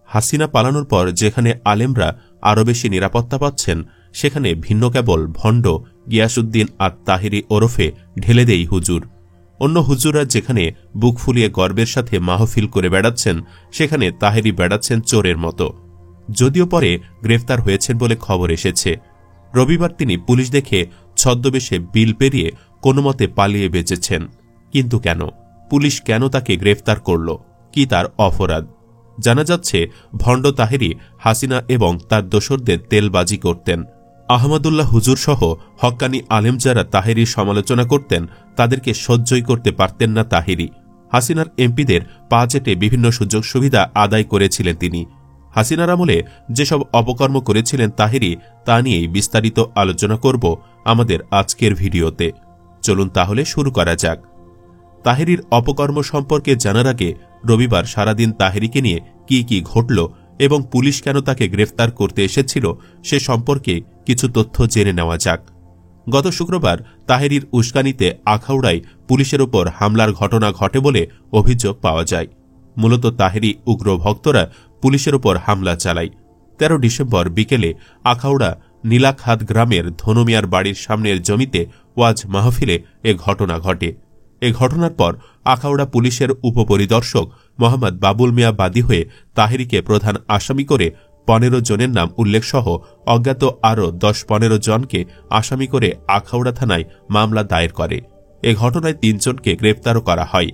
হাসিনা পালানোর পর যেখানে আলেমরা আরও বেশি নিরাপত্তা পাচ্ছেন, সেখানে ভিন্ন কেবল ভণ্ড গিয়াসউদ্দিন আত-তাহেরী ওরফে ঢেলে দেই হুজুর। অন্য হুজুররা যেখানে বুক ফুলিয়ে গর্বের সাথে মাহফিল করে বেড়াচ্ছেন, সেখানে তাহেরী বেড়াচ্ছেন চোরের মতো। যদিও পরে গ্রেফতার হয়েছেন বলে খবর এসেছে। রবিবার তিনি পুলিশ দেখে ছদ্মবেশে বিল পেরিয়ে কোনোমতে পালিয়ে বেঁচেছেন। কিন্তু কেন? পুলিশ কেন তাকে গ্রেফতার করল? কি তার অপরাধ? জানা যাচ্ছে ভণ্ড তাহেরী হাসিনা এবং তার দোসরদের তেলবাজি করতেন। আহমদুল্লাহ হুজুর সহ হক্কানি আলেম যারা তাহেরীর সমালোচনা করতেন, তাদেরকে সহ্যই করতে পারতেন না তাহেরী। হাসিনার এমপিদের পা চেটে বিভিন্ন সুযোগ সুবিধা আদায় করেছিলেন তিনি। হাসিনার আমলে যেসব অপকর্ম করেছিলেন তাহেরী, তা নিয়েই বিস্তারিত আলোচনা করব আমাদের আজকের ভিডিওতে। চলুন তাহলে শুরু করা যাক। তাহেরীর অপকর্ম সম্পর্কে জানার আগে রবিবার সারাদিন তাহেরীকে নিয়ে কি কি ঘটল এবং পুলিশ কেন তাকে গ্রেফতার করতে এসেছিল, সে সম্পর্কে কিছু তথ্য জেনে নেওয়া যাক। গত শুক্রবার তাহেরীর উস্কানিতে আখাউড়ায় পুলিশের ওপর হামলার ঘটনা ঘটে বলে অভিযোগ পাওয়া যায়। মূলত তাহেরী উগ্র ভক্তরা পুলিশের ওপর হামলা চালায়। ১৩ ডিসেম্বর বিকেলে আখাউড়া নীলাখাত গ্রামের ধনুমিয়ার বাড়ির সামনের জমিতে ওয়াজ মাহফিলে এ ঘটনা ঘটে। এ ঘটনার পর আখাউড়া পুলিশের উপপরিদর্শক মোহাম্মদ বাবুল মিয়া বাদী হয়ে তাহেরীকে প্রধান আসামি করে ১৫ জনের নাম উল্লেখসহ অজ্ঞাত আরও ১০-১৫ জনকে আসামি করে আখাউড়া থানায় মামলা দায়ের করে। এ ঘটনায় ৩ জনকে গ্রেপ্তারও করা হয়।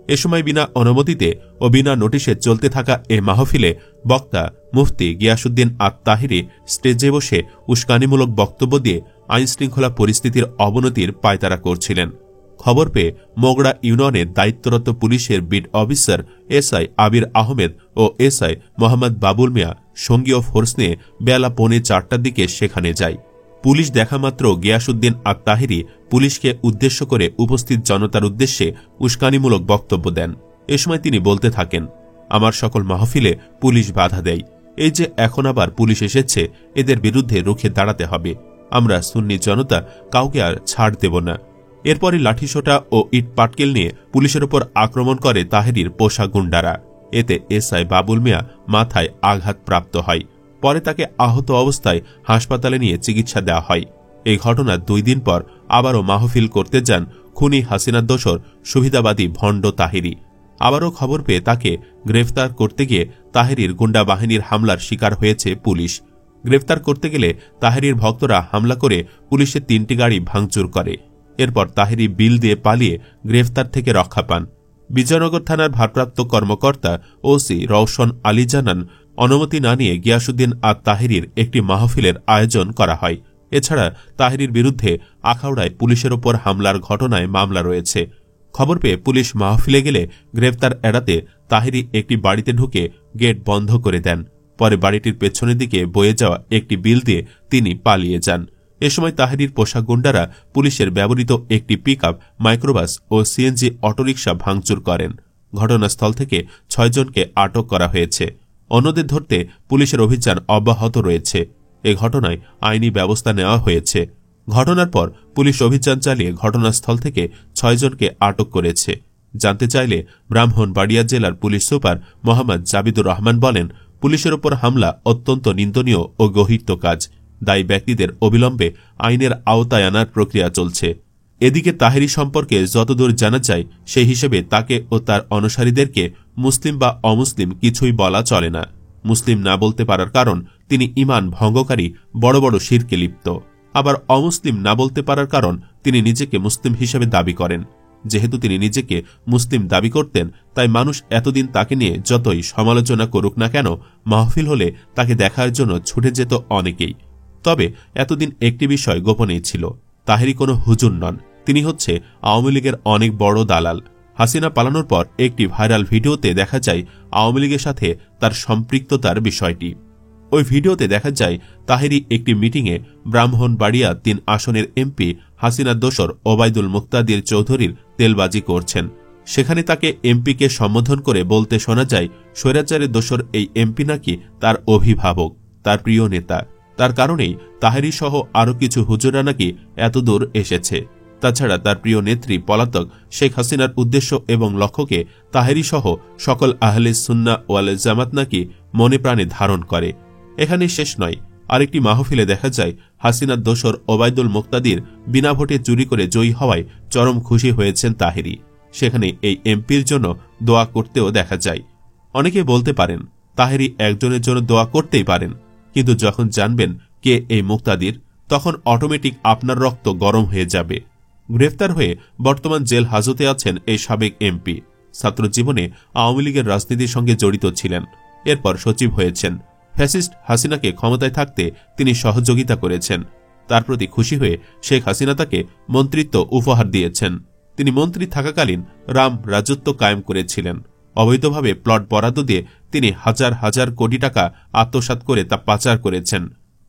এ সময় বিনা অনুমতিতে ও বিনা নোটিশে চলতে থাকা এ মাহফিলে বক্তা মুফতি গিয়াসউদ্দিন আত-তাহেরী স্টেজে বসে উস্কানিমূলক বক্তব্য দিয়ে আইনশৃঙ্খলা পরিস্থিতির অবনতির পায়তারা করছিলেন। খবর পেয়ে মোগড়া ইউনিয়নের দায়িত্বরত পুলিশের বিট অফিসার এসআই আবির আহমেদ ও এসআই মোহাম্মদ বাবুল মিয়া সঙ্গীয় ফোর্স নিয়ে বেলা ৪:৩০টার দিকে সেখানে যায়। পুলিশ দেখামাত্র গিয়াসউদ্দিন আত-তাহেরী পুলিশকে উদ্দেশ্য করে উপস্থিত জনতার উদ্দেশ্যে উস্কানিমূলক বক্তব্য দেন। এ সময় তিনি বলতে থাকেন, আমার সকল মাহফিলে পুলিশ বাধা দেয়। এই যে এখন আবার পুলিশ এসেছে, এদের বিরুদ্ধে রুখে দাঁড়াতে হবে। আমরা সুন্নি জনতা কাউকে আর ছাড় দেব না। এরপরই লাঠিসোঁটা ও ইট পাটকেল নিয়ে পুলিশের ওপর আক্রমণ করে তাহেরীর পোষা গুন্ডারা। এতে এসআই বাবুল মিয়া মাথায় আঘাতপ্রাপ্ত হয়। পরে তাকে আহত অবস্থায় হাসপাতালে নিয়ে চিকিৎসা দেওয়া হয়। এই ঘটনার ২ দিন পর আবারও মাহফিল করতে যান খুনি হাসিনার দোসর সুবিধাবাদী ভণ্ড তাহেরী। আবারও খবর পেয়ে তাকে গ্রেফতার করতে গিয়ে তাহেরীর গুন্ডা বাহিনীর হামলার শিকার হয়েছে পুলিশ। গ্রেফতার করতে গেলে তাহেরীর ভক্তরা হামলা করে পুলিশের ৩টি গাড়ি ভাঙচুর করে। এরপর তাহেরী বিল দিয়ে পালিয়ে গ্রেফতার থেকে রক্ষা পান। বিজয়নগর থানার ভারপ্রাপ্ত কর্মকর্তা ওসি রওশন আলী জানান, অনুমতি না নিয়ে গিয়াসউদ্দিন আত-তাহেরীর একটি মাহফিলের আয়োজন করা হয়। এছাড়া তাহেরীর বিরুদ্ধে আখাউড়ায় পুলিশের ওপর হামলার ঘটনায় মামলা রয়েছে। খবর পেয়ে পুলিশ মাহফিলে গেলে গ্রেফতার এড়াতে তাহেরী একটি বাড়িতে ঢুকে গেট বন্ধ করে দেন। পরে বাড়িটির পেছনের দিকে বয়ে যাওয়া একটি বিল দিয়ে তিনি পালিয়ে যান। এ সময় তাহেরীর পোশাক গুন্ডারা পুলিশের ব্যবহৃত একটি পিকআপ, মাইক্রোবাস ও সিএনজি অটোরিকশা ভাঙচুর করেন। ঘটনাস্থল থেকে ৬ জনকে আটক করা হয়েছে। অন্যদের ধরতে পুলিশের অভিযান অব্যাহত রয়েছে। এ ঘটনায় আইনি ব্যবস্থা নেওয়া হয়েছে। ঘটনার পর পুলিশ অভিযান চালিয়ে ঘটনাস্থল থেকে ৬ জনকে আটক করেছে। জানতে চাইলে ব্রাহ্মণবাড়িয়া জেলার পুলিশ সুপার মোহাম্মদ জাবিদুর রহমান বলেন, পুলিশের ওপর হামলা অত্যন্ত নিন্দনীয় ও গহীত কাজ। দায়ী ব্যক্তিদের অবিলম্বে আইনের আওতায় আনার প্রক্রিয়া চলছে। এদিকে তাহেরী সম্পর্কে যতদূর জানা যায়, সেই হিসেবে তাকে ও তার অনুসারীদেরকে মুসলিম বা অমুসলিম কিছুই বলা চলে না। মুসলিম না বলতে পারার কারণ তিনি ঈমান ভঙ্গকারী বড় বড় শিরকে লিপ্ত। আবার অমুসলিম না বলতে পারার কারণ তিনি নিজেকে মুসলিম হিসেবে দাবি করেন। যেহেতু তিনি নিজেকে মুসলিম দাবি করতেন, তাই মানুষ এতদিন তাকে নিয়ে যতই সমালোচনা করুক না কেন, মাহফিল হলে তাকে দেখার জন্য ছুটে যেত অনেকেই। তবে এতদিন একটি বিষয় গোপনেই ছিল, তাহেরী কোনো হুজুর নন, তিনি হচ্ছে আওয়ামী লীগের অনেক বড় দালাল। হাসিনা পালানোর পর একটি ভাইরাল ভিডিওতে দেখা যায় আওয়ামী লীগের সাথে তার সম্পৃক্ততার বিষয়টি। ওই ভিডিওতে দেখা যায় তাহেরী একটি মিটিংয়ে ব্রাহ্মণবাড়িয়া ৩ আসনের এমপি হাসিনার দোসর ওবায়দুল মুক্তাদির চৌধুরীর তেলবাজি করছেন। সেখানে তাকে এমপিকে সম্বোধন করে বলতে শোনা যায়, স্বৈরাচারের দোসর এই এমপি নাকি তার অভিভাবক, তার প্রিয় নেতা। তার কারণেই তাহেরী সহ আরও কিছু হুজুরা নাকি এতদূর এসেছে। তাছাড়া তার প্রিয় নেত্রী পলাতক শেখ হাসিনার উদ্দেশ্য এবং লক্ষ্যকে তাহেরি সহ সকল আহলে সুন্নাহ ওয়াল জামাত নাকি মনে প্রাণে ধারণ করে। এখানে শেষ নয়, আরেকটি মাহফিলে দেখা যায় হাসিনার দোসর ওবায়দুল মুক্তাদির বিনা ভোটে চুরি করে জয়ী হওয়ায় চরম খুশি হয়েছেন তাহেরি। সেখানে এই এমপির জন্য দোয়া করতেও দেখা যায়। অনেকে বলতে পারেন তাহেরি একজনের জন্য দোয়া করতেই পারেন, কিন্তু যখন জানবেন কে এই মুক্তাদির, তখন অটোমেটিক আপনার রক্ত গরম হয়ে যাবে। গ্রেফতার হয়ে বর্তমান জেল হাজতে আছেন এই সাবেক এমপি। ছাত্র জীবনে আওয়ামী লীগের রাজনীতির সঙ্গে জড়িত ছিলেন, এরপর সচিব হয়েছেন। ফ্যাসিস্ট হাসিনাকে ক্ষমতায় থাকতে তিনি সহযোগিতা করেছেন। তার প্রতি খুশি হয়ে শেখ হাসিনা তাকে মন্ত্রিত্ব উপহার দিয়েছেন। তিনি মন্ত্রী থাকাকালীন রাম রাজত্ব কায়েম করেছিলেন। অবৈধভাবে প্লট বরাদ্দ দিয়ে তিনি হাজার হাজার কোটি টাকা আত্মসাৎ করে তা পাচার করেছেন।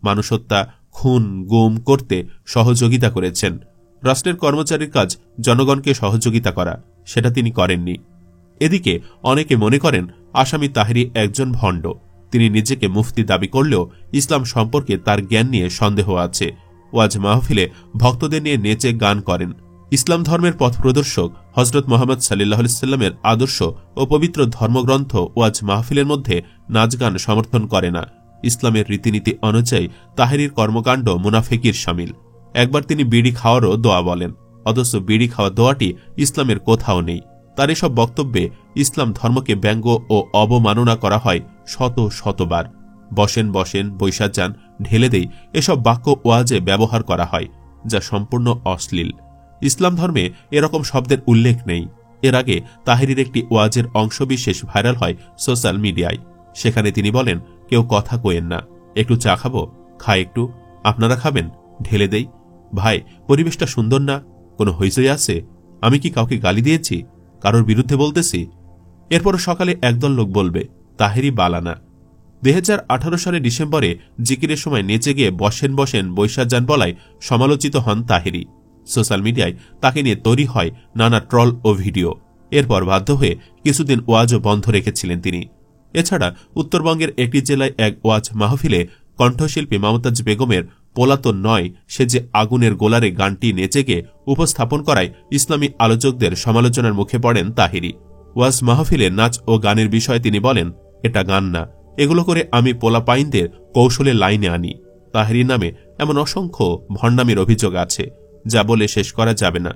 মানুষ হত্যা, খুন, গুম করতে সহযোগিতা করেছেন। রাষ্ট্রের কর্মচারীর কাজ জনগণকে সহযোগিতা করা, সেটা তিনি করেননি। এদিকে অনেকে মনে করেন আসামি তাহেরি একজন ভণ্ড। তিনি নিজেকে মুফতি দাবি করলেও ইসলাম সম্পর্কে তার জ্ঞান নিয়ে সন্দেহ আছে। ওয়াজ মাহফিলে ভক্তদের নিয়ে নেচে গান করেন। ইসলাম ধর্মের পথ প্রদর্শক হজরত মোহাম্মদ সাল্লাল্লাহু আলাইহি ওয়াসাল্লামের আদর্শ ও পবিত্র ধর্মগ্রন্থ ওয়াজ মাহফিলের মধ্যে নাচ গান সমর্থন করে না। ইসলামের রীতিনীতি অনুযায়ী তাহেরির কর্মকাণ্ড মুনাফিকির শামিল। একবার তিনি বিড়ি খাওয়ারও দোয়া বলেন, অথচ বিড়ি খাওয়া দোয়াটি ইসলামের কোথাও নেই। তার এসব বক্তব্যে ইসলাম ধর্মকে ব্যঙ্গ ও অবমাননা করা হয় শত শতবার। বসেন বসেন, বৈশা যান, ঢেলে দেই, এসব বাক্য ওয়াজে ব্যবহার করা হয়, যা সম্পূর্ণ অশ্লীল। ইসলাম ধর্মে এরকম শব্দের উল্লেখ নেই। এর আগে তাহেরির একটি ওয়াজের অংশবিশেষ ভাইরাল হয় সোশ্যাল মিডিয়ায়। সেখানে তিনি বলেন, কেউ কথা কইেন না, একটু চা খাবো, খাই একটু, আপনারা খাবেন, ঢেলে দেই। ভাই, পরিবেশটা সুন্দর না? কোনো হইচই আছে? আমি কি কাউকে গালি দিয়েছি? কারোর বিরুদ্ধে বলতেছি? এরপরও সকালে একদল লোক বলবে তাহেরি বালানা। 2018 সালে ডিসেম্বরে জিকিরের সময় নেচে গিয়ে বসেন বসেন, বৈশা যান বলায় সমালোচিত হন তাহেরি। সোশ্যাল মিডিয়ায় তাকে নিয়ে তৈরি হয় নানা ট্রল ও ভিডিও। এরপর বাধ্য হয়ে কিছুদিন ওয়াজও বন্ধ রেখেছিলেন তিনি। এছাড়া উত্তরবঙ্গের একটি জেলায় এক ওয়াজ মাহফিলে কণ্ঠশিল্পী মমতাজ বেগমের পোলাতন নয় সে যে আগুনের গোলারে গানটি নেচে গিয়ে উপস্থাপন করায় ইসলামী আলোচকদের সমালোচনার মুখে পড়েন তাহেরি। ওয়াজ মাহফিলে নাচ ও গানের বিষয়ে তিনি বলেন, এটা গান না, এগুলো করে আমি পোলাপাইনদের কৌশলে লাইনে আনি। তাহেরির নামে এমন অসংখ্য ভণ্ডামির অভিযোগ আছে, যা বলে শেষ করা যাবে না।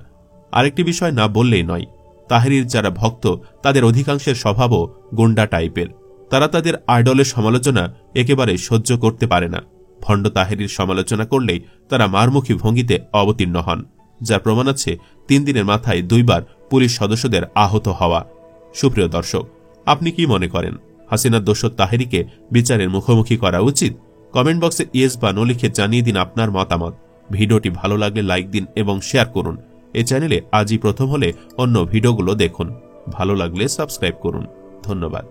আরেকটি বিষয় না বললেই নয়, তাহেরির যারা ভক্ত তাদের অধিকাংশের স্বভাবও গুন্ডা টাইপের। তারা তাদের আইডলের সমালোচনা একেবারে সহ্য করতে পারে না। ভণ্ড তাহেরির সমালোচনা করলেই তারা মারমুখী ভঙ্গিতে অবতীর্ণ হন, যার প্রমাণ আছে 3 দিনের মাথায় 2 বার পুলিশ সদস্যদের আহত হওয়া। সুপ্রিয় দর্শক, আপনি কি মনে করেন হাসিনার দোসর তাহেরিকে বিচারের মুখোমুখি করা উচিত? কমেন্ট বক্সে ইয়েস বা নো লিখে জানিয়ে দিন আপনার মতামত। ভিডিওটি ভালো লাগলে লাইক দিন এবং শেয়ার করুন। এই চ্যানেলে আজই প্রথম হলে অন্য ভিডিওগুলো দেখুন। ভালো লাগলে সাবস্ক্রাইব করুন। ধন্যবাদ।